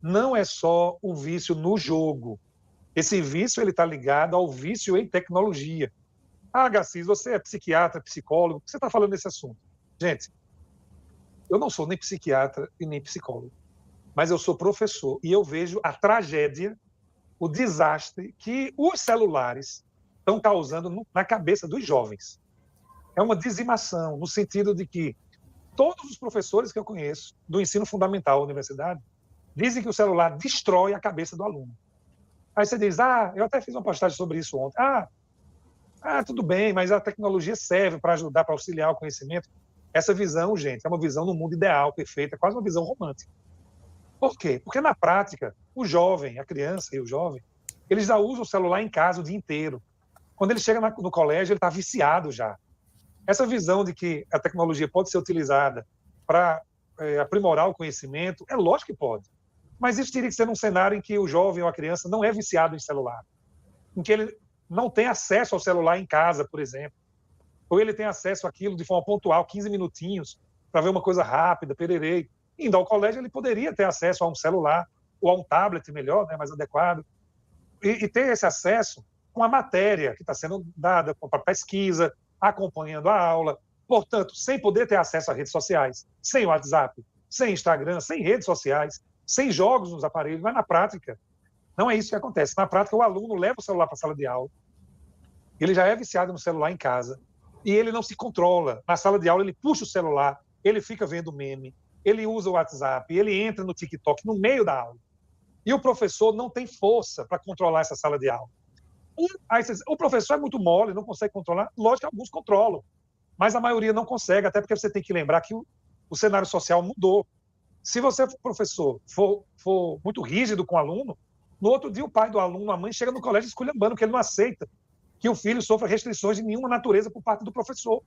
não é só o vício no jogo. Esse vício está ligado ao vício em tecnologia. Ah, Garcês, você é psiquiatra, psicólogo, por que você está falando desse assunto? Gente, eu não sou nem psiquiatra e nem psicólogo, mas eu sou professor e eu vejo a tragédia, o desastre que os celulares estão causando na cabeça dos jovens. É uma dizimação, no sentido de que todos os professores que eu conheço, do ensino fundamental, universidade, dizem que o celular destrói a cabeça do aluno. Aí você diz, eu até fiz uma postagem sobre isso ontem. Tudo bem, mas a tecnologia serve para ajudar, para auxiliar o conhecimento. Essa visão, gente, é uma visão no mundo ideal, perfeita, é quase uma visão romântica. Por quê? Porque na prática, o jovem, a criança e o jovem, eles já usam o celular em casa o dia inteiro. Quando ele chega no colégio, ele está viciado já. Essa visão de que a tecnologia pode ser utilizada para aprimorar o conhecimento, é lógico que pode. Mas isso teria que ser num cenário em que o jovem ou a criança não é viciado em celular, em que ele não tem acesso ao celular em casa, por exemplo, ou ele tem acesso àquilo de forma pontual, 15 minutinhos, para ver uma coisa rápida, pererei. Indo ao colégio, ele poderia ter acesso a um celular ou a um tablet melhor, né, mais adequado, e ter esse acesso com a matéria que está sendo dada para pesquisa, acompanhando a aula, portanto, sem poder ter acesso a redes sociais, sem WhatsApp, sem Instagram, sem redes sociais, sem jogos nos aparelhos, mas na prática, não é isso que acontece. Na prática, o aluno leva o celular para a sala de aula, ele já é viciado no celular em casa, e ele não se controla. Na sala de aula, ele puxa o celular, ele fica vendo meme, ele usa o WhatsApp, ele entra no TikTok no meio da aula. E o professor não tem força para controlar essa sala de aula. O professor é muito mole, não consegue controlar. Lógico que alguns controlam, mas a maioria não consegue, até porque você tem que lembrar que o cenário social mudou. Se você, professor, for muito rígido com o aluno, no outro dia o pai do aluno, a mãe, chega no colégio esculhambando, porque ele não aceita que o filho sofra restrições de nenhuma natureza por parte do professor.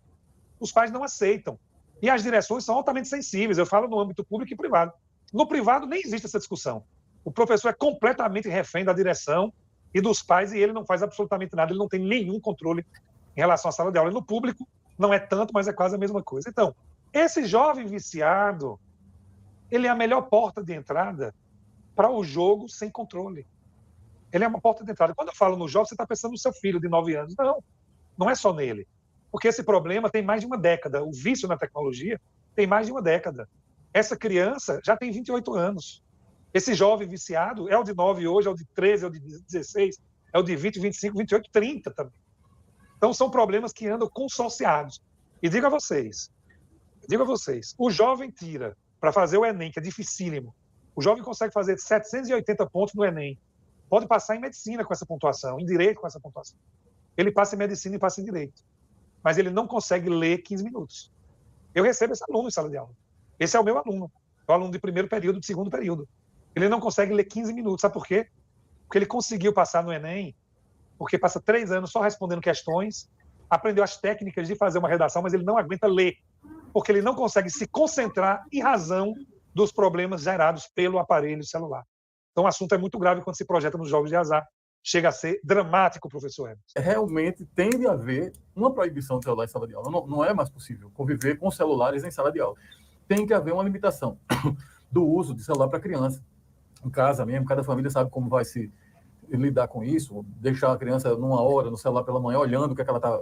Os pais não aceitam. E as direções são altamente sensíveis. Eu falo no âmbito público e privado. No privado nem existe essa discussão. O professor é completamente refém da direção e dos pais, e ele não faz absolutamente nada, ele não tem nenhum controle em relação à sala de aula. E no público não é tanto, mas é quase a mesma coisa. Então, esse jovem viciado, ele é a melhor porta de entrada para o jogo sem controle. Ele é uma porta de entrada. Quando eu falo no jovem, você está pensando no seu filho de 9 anos. Não, não é só nele. Porque esse problema tem mais de uma década. O vício na tecnologia tem mais de uma década. Essa criança já tem 28 anos. Esse jovem viciado é o de 9 hoje, é o de 13, é o de 16, é o de 20, 25, 28, 30 também. Então, são problemas que andam consociados. E digo a vocês, o jovem tira para fazer o Enem, que é dificílimo. O jovem consegue fazer 780 pontos no Enem. Pode passar em medicina com essa pontuação, em direito com essa pontuação. Ele passa em medicina e passa em direito. Mas ele não consegue ler 15 minutos. Eu recebo esse aluno em sala de aula. Esse é o meu aluno. É o aluno de primeiro período, de segundo período. Ele não consegue ler 15 minutos. Sabe por quê? Porque ele conseguiu passar no Enem, porque passa 3 anos só respondendo questões, aprendeu as técnicas de fazer uma redação, mas ele não aguenta ler, porque ele não consegue se concentrar em razão dos problemas gerados pelo aparelho celular. Então, o assunto é muito grave quando se projeta nos jogos de azar. Chega a ser dramático, professor Emerson. Realmente tende a haver uma proibição de celular em sala de aula. Não é mais possível conviver com celulares em sala de aula. Tem que haver uma limitação do uso de celular para criança. Em casa mesmo, cada família sabe como vai se lidar com isso, deixar a criança numa hora no celular pela manhã, olhando o que ela tá,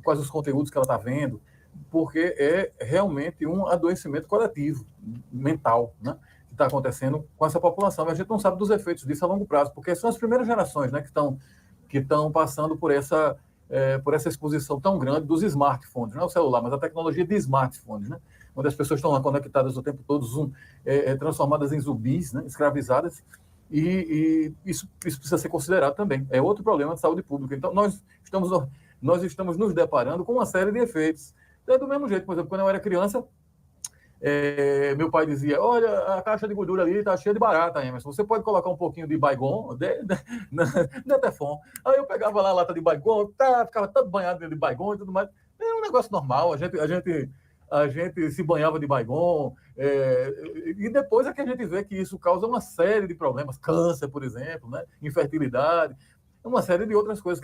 quais os conteúdos que ela está vendo, porque é realmente um adoecimento coletivo, mental, né, que está acontecendo com essa população. E a gente não sabe dos efeitos disso a longo prazo, porque são as primeiras gerações, né, que estão passando por essa exposição tão grande dos smartphones, não é o celular, mas a tecnologia de smartphones, né, onde as pessoas estão lá conectadas o tempo todo, transformadas em zumbis, né, escravizadas, e isso precisa ser considerado também. É outro problema de saúde pública. Então, nós estamos nos deparando com uma série de efeitos. Então, é do mesmo jeito, por exemplo, quando eu era criança, meu pai dizia, olha, a caixa de gordura ali está cheia de barata, Emerson. Você pode colocar um pouquinho de Baygon, de Teflon. Aí eu pegava lá a lata de Baygon, ficava todo banhado de Baygon e tudo mais. É um negócio normal, a gente se banhava de Baygon, e depois é que a gente vê que isso causa uma série de problemas, câncer, por exemplo, né? Infertilidade, uma série de outras coisas,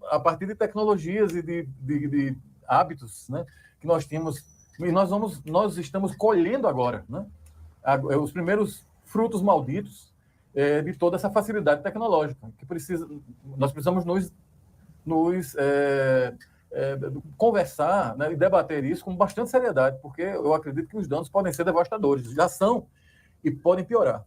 a partir de tecnologias e de hábitos, né, que nós tínhamos, e nós estamos colhendo agora, né, os primeiros frutos malditos de toda essa facilidade tecnológica, que nós precisamos nos conversar, né, e debater isso com bastante seriedade, porque eu acredito que os danos podem ser devastadores, já são e podem piorar.